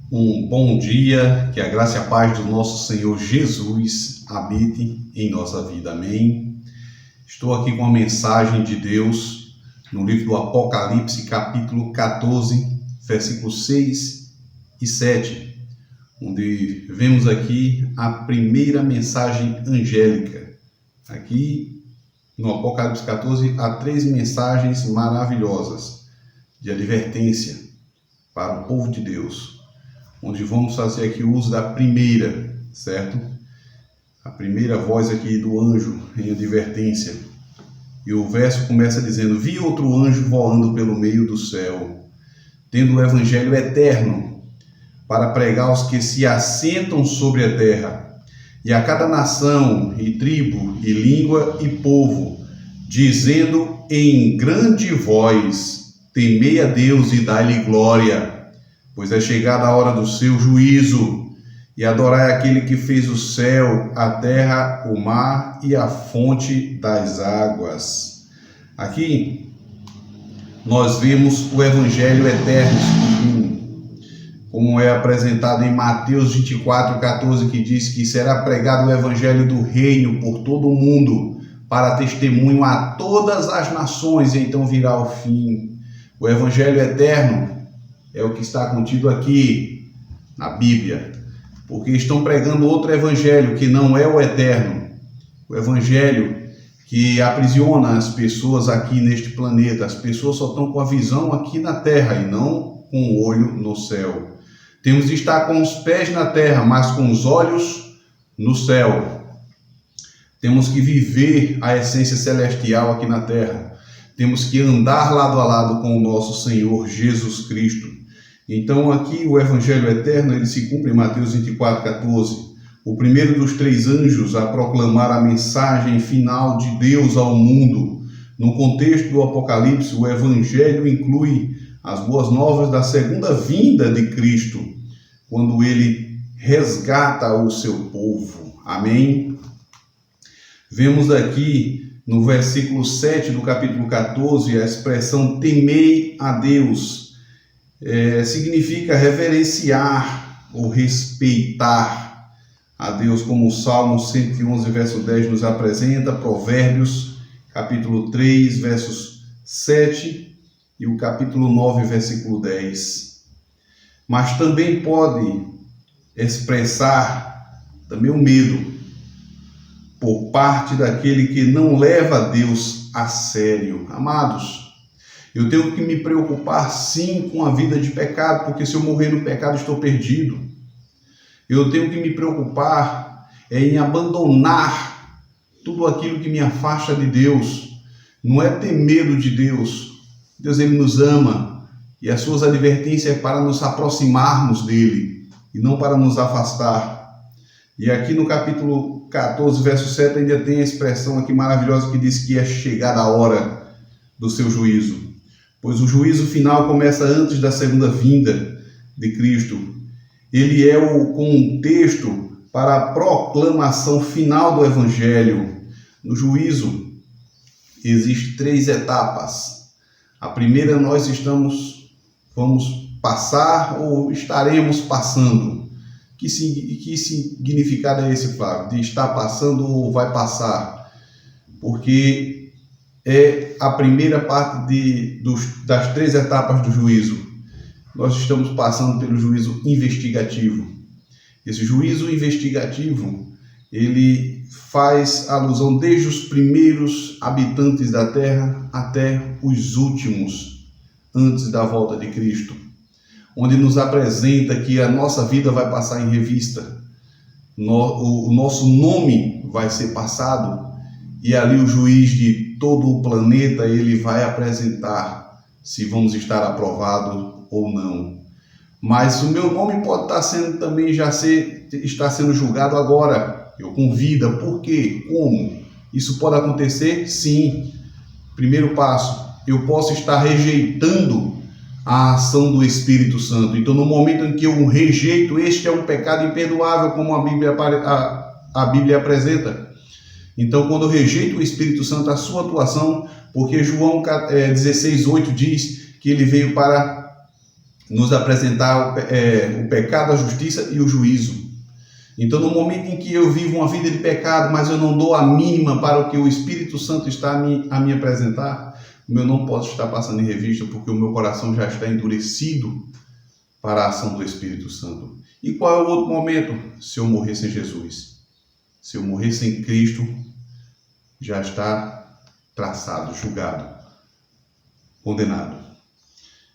Um bom dia, que a graça e a paz do nosso Senhor Jesus habite em nossa vida, amém? Estou aqui com a mensagem de Deus no livro do Apocalipse, capítulo 14, versículos 6 e 7, onde vemos aqui a primeira mensagem angélica. Aqui no Apocalipse 14 há 3 mensagens maravilhosas de advertência para o povo de Deus, onde vamos fazer aqui o uso da primeira, certo? A primeira voz aqui do anjo em advertência. E o verso começa dizendo: vi outro anjo voando pelo meio do céu, tendo o evangelho eterno, para pregar aos que se assentam sobre a terra, e a cada nação, e tribo, e língua, e povo, dizendo em grande voz: temei a Deus e dai-lhe glória, pois é chegada a hora do seu juízo, e adorai aquele que fez o céu, a terra, o mar e a fonte das águas. Aqui nós vemos o evangelho eterno, como é apresentado em Mateus 24:14, que diz que será pregado o evangelho do reino por todo o mundo, para testemunho a todas as nações, e então virá o fim. O evangelho eterno é o que está contido aqui na Bíblia, porque estão pregando outro evangelho que não é o eterno, o evangelho que aprisiona as pessoas aqui neste planeta. As pessoas só estão com a visão aqui na terra e não com o olho no céu. Temos de estar com os pés na terra, mas com os olhos no céu. Temos que viver a essência celestial aqui na terra. Temos que andar lado a lado com o nosso Senhor Jesus Cristo. Então aqui o evangelho eterno, ele se cumpre em Mateus 24:14. O primeiro dos 3 anjos a proclamar a mensagem final de Deus ao mundo. No contexto do Apocalipse, o evangelho inclui as boas novas da segunda vinda de Cristo, quando ele resgata o seu povo. Amém? Vemos aqui no versículo 7 do capítulo 14 a expressão temei a Deus. Significa reverenciar ou respeitar a Deus, como o Salmo 111, verso 10 nos apresenta, Provérbios, capítulo 3, versos 7 e o capítulo 9, versículo 10. Mas também pode expressar também o medo por parte daquele que não leva Deus a sério. Amados, eu tenho que me preocupar sim com a vida de pecado, porque se eu morrer no pecado estou perdido. Eu tenho que me preocupar em abandonar tudo aquilo que me afasta de Deus. Não é ter medo de Deus. Deus, ele nos ama, e as suas advertências é para nos aproximarmos dele e não para nos afastar. E aqui no capítulo 14, verso 7, ainda tem a expressão aqui maravilhosa que diz que é chegada a hora do seu juízo. Pois o juízo final começa antes da segunda vinda de Cristo. Ele é o contexto para a proclamação final do evangelho. No juízo existem 3 etapas. A primeira, nós vamos passar ou estaremos passando. Que significado é esse, Flávio? De estar passando ou vai passar? Porque é a primeira parte das 3 etapas do juízo. Nós estamos passando pelo juízo investigativo. Esse juízo investigativo, ele faz alusão desde os primeiros habitantes da terra até os últimos, antes da volta de Cristo, onde nos apresenta que a nossa vida vai passar em revista, o nosso nome vai ser passado, e ali o juiz de todo o planeta, ele vai apresentar se vamos estar aprovados ou não. Mas o meu nome pode estar sendo também está sendo julgado agora. Eu convido. Por quê? Como? Isso pode acontecer? Sim. Primeiro passo, eu posso estar rejeitando a ação do Espírito Santo. Então, no momento em que eu rejeito, este é um pecado imperdoável, como a Bíblia apresenta. Então, quando eu rejeito o Espírito Santo, a sua atuação, porque João 16:8 diz que ele veio para nos apresentar o pecado, a justiça e o juízo. Então, no momento em que eu vivo uma vida de pecado, mas eu não dou a mínima para o que o Espírito Santo está a me apresentar, eu não posso estar passando em revista, porque o meu coração já está endurecido para a ação do Espírito Santo. E qual é o outro momento? Se eu morrer sem Jesus. Se eu morrer sem Cristo, já está traçado, julgado, condenado.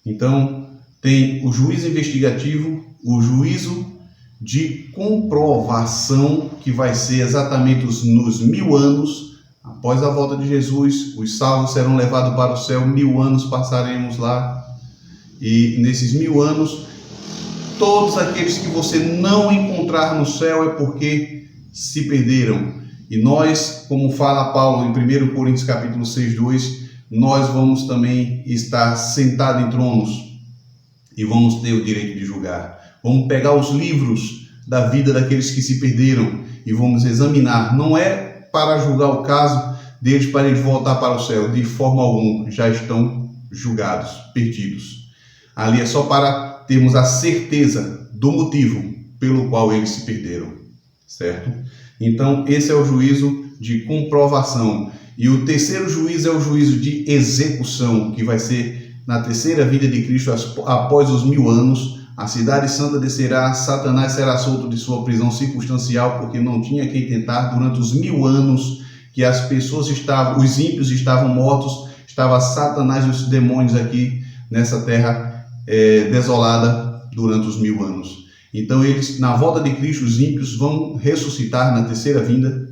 Então, tem o juízo investigativo, o juízo de comprovação, que vai ser exatamente nos 1000 anos, após a volta de Jesus, os salvos serão levados para o céu, 1000 anos passaremos lá, e nesses 1000 anos, todos aqueles que você não encontrar no céu é porque se perderam. E nós, como fala Paulo em 1 Coríntios capítulo 6:2, nós vamos também estar sentados em tronos e vamos ter o direito de julgar. Vamos pegar os livros da vida daqueles que se perderam e vamos examinar. Não é para julgar o caso deles para eles voltar para o céu, de forma alguma, já estão julgados, perdidos. Ali é só para termos a certeza do motivo pelo qual eles se perderam, certo? Então, esse é o juízo de comprovação. E o terceiro juízo é o juízo de execução, que vai ser na terceira vinda de Cristo, após os 1000 anos. A cidade santa descerá, Satanás será solto de sua prisão circunstancial, porque não tinha quem tentar durante os 1000 anos que as pessoas estavam, os ímpios estavam mortos, estava Satanás e os demônios aqui nessa terra desolada durante os 1000 anos. Então eles, na volta de Cristo, os ímpios vão ressuscitar na terceira vinda.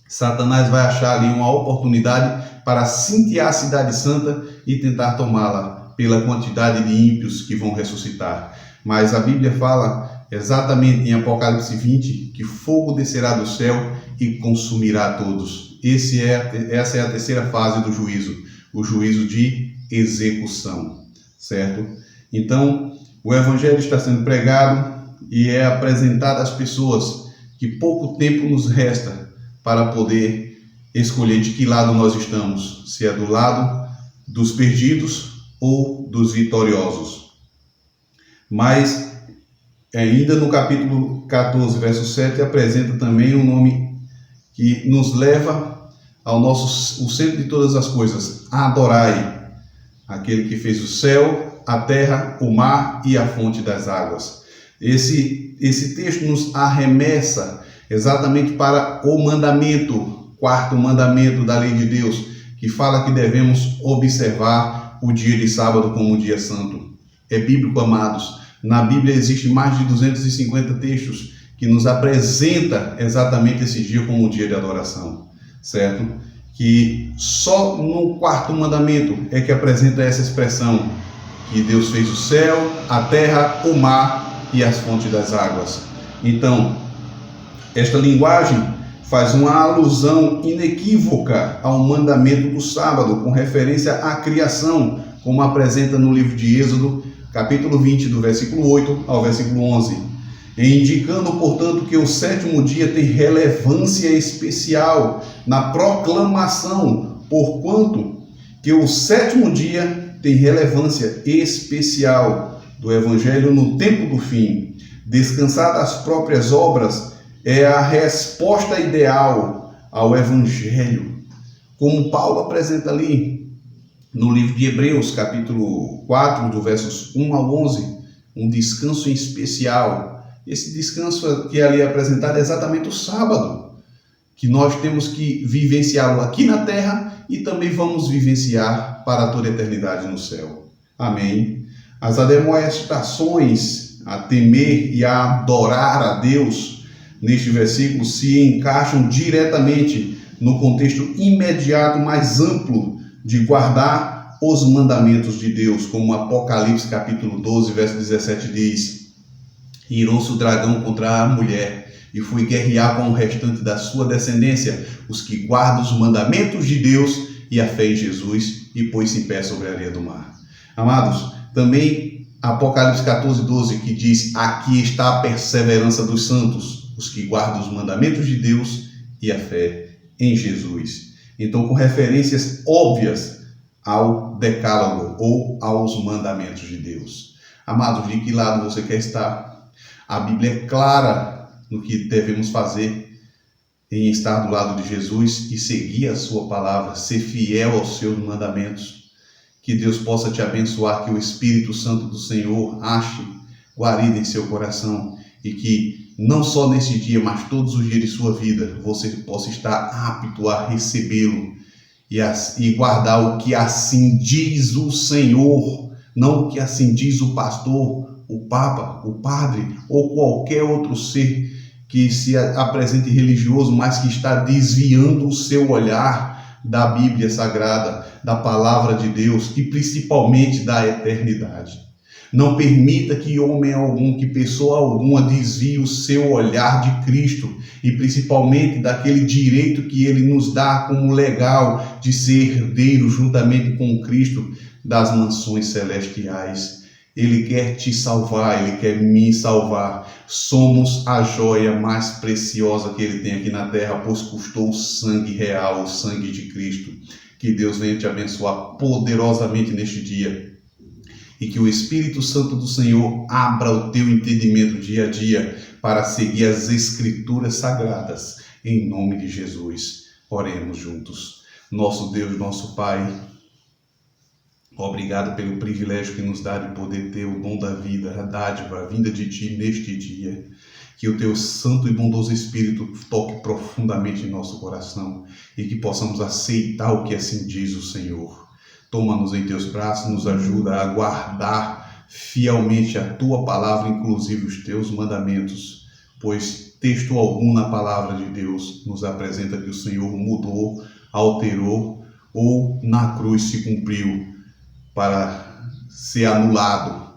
Satanás vai achar ali uma oportunidade para cintear a cidade santa e tentar tomá-la pela quantidade de ímpios que vão ressuscitar. Mas a Bíblia fala exatamente em Apocalipse 20 que fogo descerá do céu e consumirá todos. Essa é a terceira fase do juízo, o juízo de execução, certo? Então, o Evangelho está sendo pregado e é apresentado às pessoas que pouco tempo nos resta para poder escolher de que lado nós estamos, se é do lado dos perdidos ou dos vitoriosos. Mas, ainda no capítulo 14, verso 7, apresenta também um nome que nos leva ao o centro de todas as coisas, Adorai, aquele que fez o céu, a terra, o mar e a fonte das águas. Esse texto nos arremessa exatamente para o mandamento, quarto mandamento da lei de Deus, que fala que devemos observar o dia de sábado como um dia santo. É bíblico, amados. Na Bíblia existe mais de 250 textos que nos apresenta exatamente esse dia como um dia de adoração, certo? Que só no quarto mandamento é que apresenta essa expressão, que Deus fez o céu, a terra, o mar e as fontes das águas. Então, esta linguagem faz uma alusão inequívoca ao mandamento do sábado, com referência à criação, como apresenta no livro de Êxodo, capítulo 20, do versículo 8 ao versículo 11, indicando, portanto, que o sétimo dia tem relevância especial na proclamação, porquanto que o sétimo dia tem relevância especial do Evangelho no tempo do fim. Descansar das próprias obras é a resposta ideal ao Evangelho, como Paulo apresenta ali no livro de Hebreus, capítulo 4, do versos 1 ao 11, um descanso em especial. Esse descanso que ali é apresentado é exatamente o sábado, que nós temos que vivenciá-lo aqui na terra e também vamos vivenciar para toda a eternidade no céu. Amém. As admoestações a temer e a adorar a Deus neste versículo se encaixam diretamente no contexto imediato mais amplo de guardar os mandamentos de Deus, como Apocalipse capítulo 12, verso 17 diz: irou-se o dragão contra a mulher e foi guerrear com o restante da sua descendência, os que guardam os mandamentos de Deus e a fé em Jesus, e pôs-se em pé sobre a areia do mar. Amados, também Apocalipse 14, 12, que diz: aqui está a perseverança dos santos, os que guardam os mandamentos de Deus e a fé em Jesus. Então, com referências óbvias ao decálogo ou aos mandamentos de Deus. Amados, de que lado você quer estar? A Bíblia é clara no que devemos fazer em estar do lado de Jesus e seguir a sua palavra, ser fiel aos seus mandamentos. Que Deus possa te abençoar, que o Espírito Santo do Senhor ache guarida em seu coração e que não só nesse dia, mas todos os dias de sua vida, você possa estar apto a recebê-lo e guardar o que assim diz o Senhor, não o que assim diz o pastor, o papa, o padre ou qualquer outro ser que se apresente religioso, mas que está desviando o seu olhar da Bíblia Sagrada, da Palavra de Deus e principalmente da eternidade. Não permita que homem algum, que pessoa alguma desvie o seu olhar de Cristo e principalmente daquele direito que Ele nos dá como legal de ser herdeiro juntamente com Cristo das mansões celestiais. Ele quer te salvar, Ele quer me salvar. Somos a joia mais preciosa que Ele tem aqui na terra, pois custou o sangue real, o sangue de Cristo. Que Deus venha te abençoar poderosamente neste dia. E que o Espírito Santo do Senhor abra o teu entendimento dia a dia para seguir as Escrituras Sagradas. Em nome de Jesus, oremos juntos. Nosso Deus, nosso Pai, obrigado pelo privilégio que nos dá de poder ter o dom da vida, a dádiva, a vinda de Ti neste dia. Que o Teu Santo e bondoso Espírito toque profundamente em nosso coração e que possamos aceitar o que assim diz o Senhor. Toma-nos em Teus braços, nos ajuda a guardar fielmente a Tua palavra, inclusive os Teus mandamentos, pois texto algum na palavra de Deus nos apresenta que o Senhor mudou, alterou ou na cruz se cumpriu para ser anulado.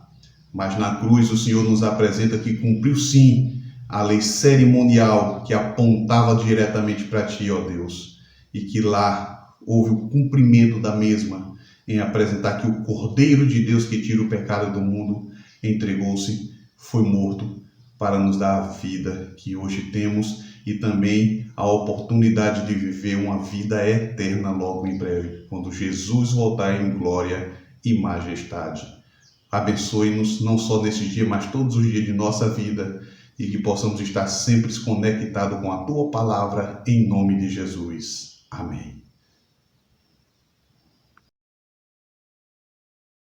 Mas na cruz o Senhor nos apresenta que cumpriu sim a lei cerimonial que apontava diretamente para Ti, ó Deus, e que lá houve o cumprimento da mesma, em apresentar que o Cordeiro de Deus que tira o pecado do mundo entregou-se, foi morto para nos dar a vida que hoje temos e também a oportunidade de viver uma vida eterna logo em breve, quando Jesus voltar em glória e majestade. Abençoe-nos não só nesse dia, mas todos os dias de nossa vida e que possamos estar sempre conectados com a Tua palavra em nome de Jesus. Amém.